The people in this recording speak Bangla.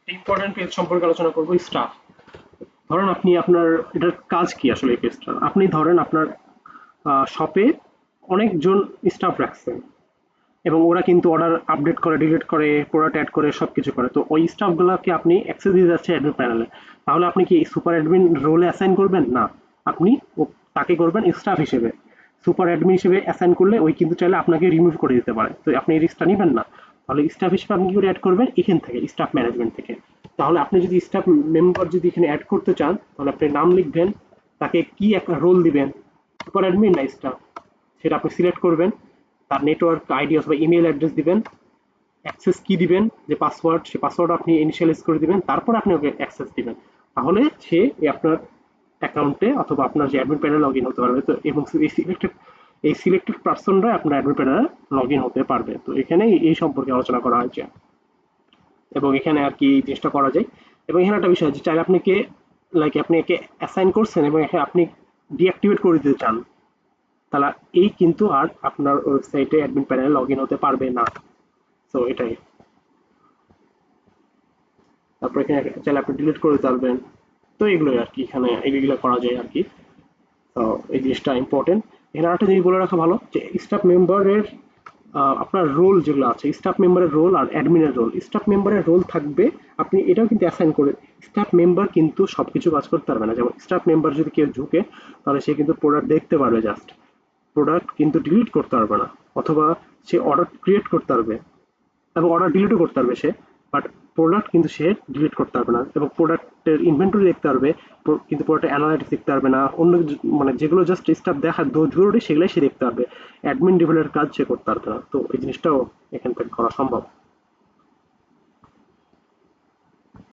ইম্পর্টেন্ট পেজ সম্পর্কে আলোচনা করবো স্টাফ। ধরেন আপনি আপনার এটার কাজ কি আসলে এই পেজটা, আপনি ধরেন আপনার শপে অনেকজন স্টাফ রাখছেন এবং ওরা কিন্তু অর্ডার আপডেট করে, ডিলিট করে, প্রোডাক্ট অ্যাড করে, সবকিছু করে। তো ওই স্টাফগুলোকে আপনি অ্যাক্সেস দিতে যাচ্ছে অ্যাডমিন প্যানেলে। তাহলে আপনি কি সুপার অ্যাডমিন রোলে অ্যাসাইন করবেন? না, আপনি তাকে করবেন স্টাফ হিসেবে। সুপার অ্যাডমিন হিসেবে অ্যাসাইন করলে ওই কিন্তু চাইলে আপনাকে রিমুভ করে দিতে পারে, তো আপনি এই রিস্কটা নেবেন না। তাহলে স্টাফ হিসেবে আপনি কি করে অ্যাড করবেন? এখান থেকে স্টাফ ম্যানেজমেন্ট থেকে। তাহলে আপনি যদি স্টাফ মেম্বার যদি এখানে অ্যাড করতে চান, তাহলে আপনি নাম লিখবেন, তাকে কি একটা রোল দিবেন, সুপার অ্যাডমিন না স্টাফ, সেটা আপনি সিলেক্ট করবেন। তার নেটওয়ার্ক আইডি অথবা ইমেল অ্যাড্রেস দিবেন, অ্যাক্সেস কি দিবেন, যে পাসওয়ার্ড, সে পাসওয়ার্ড আপনি ইনিশিয়ালাইজ করে দিবেন, তারপর আপনি ওকে অ্যাক্সেস দিবেন। তাহলে সে আপনার অ্যাকাউন্টে অথবা আপনার যে অ্যাডমিন প্যানেলে লগ ইন হতে পারবে। তো এবং এই সিলেক্টেড পার্সনরা আপনার অ্যাডমিন প্যানেলে লগ ইন হতে পারবে। তো এখানে এই সম্পর্কে আলোচনা করা হয়েছে এবং এখানে আর কি চেষ্টা করা যায়। এবং এখানে একটা বিষয় যে চাইলে আপনাকে, লাইক আপনি একে অ্যাসাইন করছেন এবং একে আপনি ডিঅ্যাক্টিভেট করে দিতে চান, তাহলে এই কিন্তু আর আপনার ওয়েবসাইটে অ্যাডমিন প্যানেলে লগ ইন হতে পারবে না। তো এটাই। তারপর এখানে চাইলে আপনি ডিলিট করে দিতে পারবেন। তো এগুলোই আর কি, এখানে এইগুলো করা যায় আর কি। তো এই জিনিসটা ইম্পর্টেন্ট। এখানে আরেকটা জিনিস বলে রাখা ভালো যে স্টাফ মেম্বারের আপনার রোল যেগুলো আছে, স্টাফ মেম্বারের রোল আর অ্যাডমিনের রোল। স্টাফ মেম্বারের রোল থাকবে, আপনি এটাও কিন্তু অ্যাসাইন করে। স্টাফ মেম্বার কিন্তু সবকিছু কাজ করতে পারবে না। যেমন স্টাফ মেম্বার যদি কেউ ঢুকে, তাহলে সে কিন্তু প্রোডাক্ট দেখতে পারবে জাস্ট, প্রোডাক্ট কিন্তু ডিলিট করতে পারবে না। অথবা সে অর্ডার ক্রিয়েট করতে পারবে এবং অর্ডার ডিলিটও করতে পারবে সে, বাট প্রোডাক্ট কিন্তু সে ডিলিট করতে পারবে না। এবং প্রোডাক্টের ইনভেন্টরি দেখতে পারবে, কিন্তু প্রোডাক্টের অ্যানালাইটিক্স দেখতে পারবে না। অন্য মানে যেগুলো জাস্ট স্টাফ দেখা জরুরি সেগুলোই সে দেখতে পারবে, অ্যাডমিন লেভেলের কাজ সে করতে পারবে না। তো এই জিনিসটাও এখান থেকে করা সম্ভব।